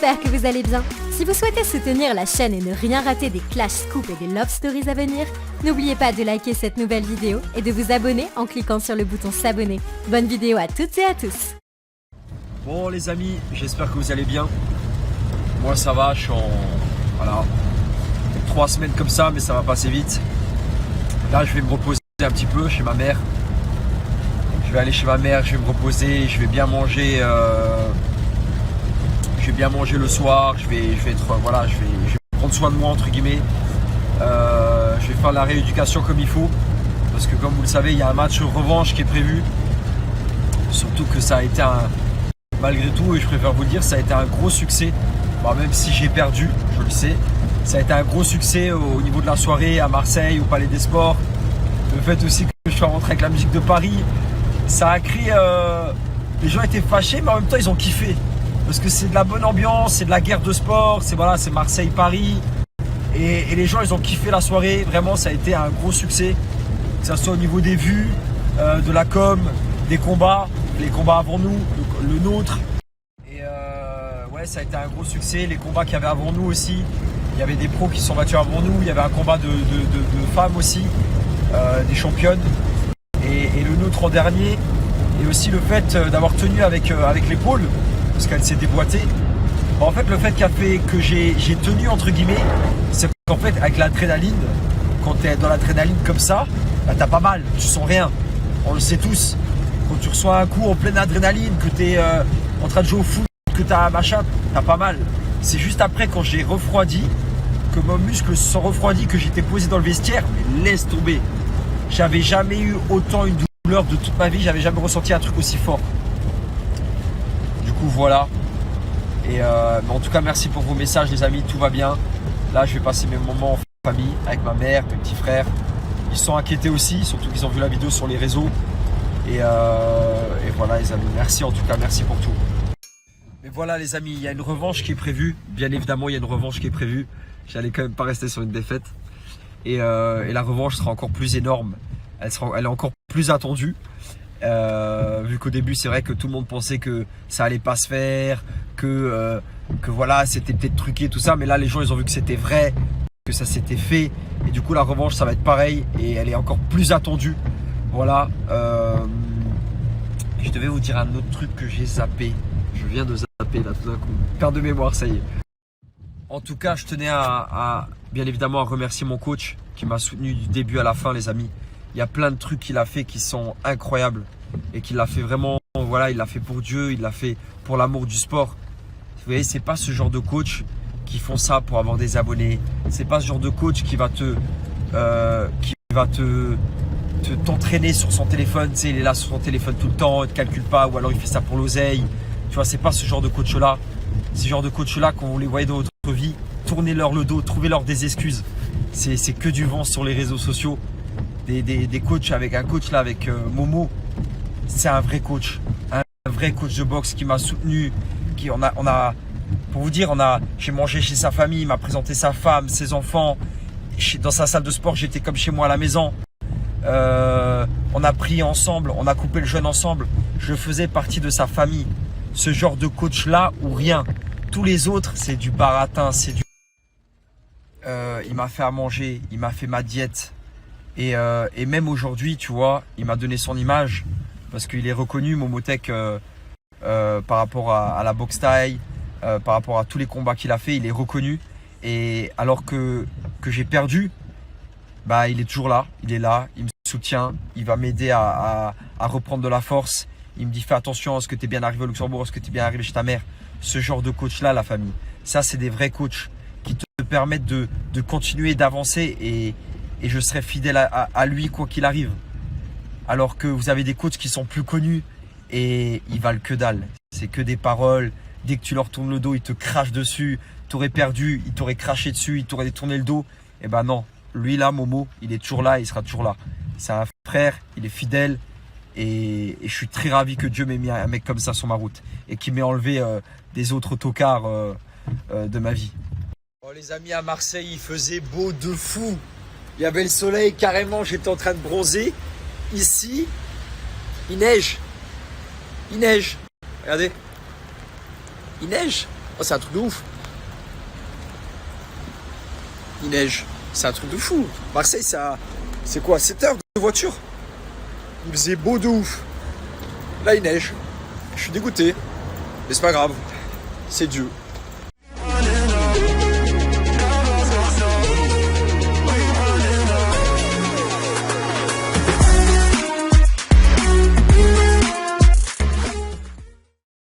j'espère que vous allez bien. Si vous souhaitez soutenir la chaîne et ne rien rater des Clash Scoop et des Love Stories à venir, n'oubliez pas de liker cette nouvelle vidéo et de vous abonner en cliquant sur le bouton s'abonner. Bonne vidéo à toutes et à tous. Bon les amis, j'espère que vous allez bien. Moi ça va, je suis en... Voilà, 3 semaines comme ça, mais ça va passer vite. Là je vais me reposer un petit peu chez ma mère. Je vais aller chez ma mère, je vais me reposer, je vais bien manger. Je vais bien manger le soir, je vais prendre soin de moi entre guillemets. Je vais faire la rééducation comme il faut. Parce que comme vous le savez, il y a un match revanche qui est prévu. Surtout que ça a été malgré tout, et je préfère vous le dire, ça a été un gros succès. Bon, même si j'ai perdu, je le sais. Ça a été un gros succès au niveau de la soirée à Marseille, au Palais des Sports. Le fait aussi que je sois rentré avec la musique de Paris, ça a créé... Les gens étaient fâchés, mais en même temps ils ont kiffé. Parce que c'est de la bonne ambiance, c'est de la guerre de sport, c'est Marseille-Paris. Et les gens ils ont kiffé la soirée, vraiment ça a été un gros succès. Que ce soit au niveau des vues, de la com, des combats, les combats avant nous, le nôtre. Et ouais, ça a été un gros succès, les combats qu'il y avait avant nous aussi. Il y avait des pros qui se sont battus avant nous, il y avait un combat de femmes aussi, des championnes. Et le nôtre en dernier. Et aussi le fait d'avoir tenu avec l'épaule, parce qu'elle s'est déboîtée. En fait, le fait que j'ai tenu entre guillemets, c'est qu'en fait avec l'adrénaline, quand tu es dans l'adrénaline comme ça, bah, t'as pas mal, tu sens rien. On le sait tous. Quand tu reçois un coup en pleine adrénaline, que tu es en train de jouer au foot, que tu as un machin, t'as pas mal. C'est juste après quand j'ai refroidi, que mon muscle se refroidi, que j'étais posé dans le vestiaire, mais laisse tomber. J'avais jamais eu autant une douleur de toute ma vie, j'avais jamais ressenti un truc aussi fort. Du coup voilà. Et mais en tout cas merci pour vos messages les amis, tout va bien. Là je vais passer mes moments en famille avec ma mère, mes petits frères. Ils sont inquiétés aussi, surtout qu'ils ont vu la vidéo sur les réseaux. Et voilà les amis, merci en tout cas, merci pour tout. Mais voilà les amis, il y a une revanche qui est prévue. Bien évidemment il y a une revanche qui est prévue. J'allais quand même pas rester sur une défaite. Et la revanche sera encore plus énorme. Elle est encore plus attendue. Vu qu'au début c'est vrai que tout le monde pensait que ça allait pas se faire, que voilà c'était peut-être truqué tout ça, mais là les gens ils ont vu que c'était vrai, que ça s'était fait, et du coup la revanche ça va être pareil et elle est encore plus attendue. Voilà. Je devais vous dire un autre truc que j'ai zappé. Je viens de zapper là tout d'un coup. Perte de mémoire, ça y est. En tout cas je tenais à bien évidemment à remercier mon coach qui m'a soutenu du début à la fin les amis. Il y a plein de trucs qu'il a fait qui sont incroyables et qu'il l'a fait vraiment, voilà, il l'a fait pour Dieu, il l'a fait pour l'amour du sport. Vous voyez, c'est pas ce genre de coach qui font ça pour avoir des abonnés. C'est pas ce genre de coach qui va t'entraîner sur son téléphone. Tu sais, il est là sur son téléphone tout le temps, il te calcule pas, ou alors il fait ça pour l'oseille. Tu vois, c'est pas ce genre de coach là. Ce genre de coach là, quand vous les voyez dans votre vie, tournez-leur le dos, trouvez-leur des excuses. C'est que du vent sur les réseaux sociaux. Des coachs avec un coach là avec Momo, c'est un vrai coach de boxe qui m'a soutenu, pour vous dire, j'ai mangé chez sa famille, il m'a présenté sa femme, ses enfants, dans sa salle de sport j'étais comme chez moi à la maison, on a prié ensemble, on a coupé le jeûne ensemble, je faisais partie de sa famille. Ce genre de coach là ou rien, tous les autres c'est du baratin, c'est du il m'a fait à manger, il m'a fait ma diète. Et même aujourd'hui, tu vois, il m'a donné son image parce qu'il est reconnu, Momotech, par rapport à la boxe thaï, par rapport à tous les combats qu'il a fait, il est reconnu. Et alors que j'ai perdu, bah, il est toujours là, il est là, il me soutient, il va m'aider à reprendre de la force. Il me dit fais attention, est-ce que tu es bien arrivé au Luxembourg, est-ce que tu es bien arrivé chez ta mère. Ce genre de coach-là, la famille, ça c'est des vrais coachs qui te permettent de continuer, d'avancer et je serai fidèle à lui quoi qu'il arrive. Alors que vous avez des coachs qui sont plus connus et ils valent que dalle. C'est que des paroles. Dès que tu leur tournes le dos, ils te crachent dessus. T'aurais perdu, ils t'auraient craché dessus, ils t'auraient détourné le dos. Et ben non, lui là, Momo, il est toujours là, il sera toujours là. C'est un frère, il est fidèle et je suis très ravi que Dieu m'ait mis un mec comme ça sur ma route et qu'il m'ait enlevé des autres tocards de ma vie. Oh, les amis, à Marseille, il faisait beau de fou. Il y avait le soleil, carrément, j'étais en train de bronzer. Ici, il neige. Il neige. Regardez. Il neige. Oh, c'est un truc de ouf. Il neige. C'est un truc de fou. Marseille, ça, c'est quoi, 7 heures de voiture? Il faisait beau de ouf. Là, il neige. Je suis dégoûté. Mais c'est pas grave. C'est Dieu.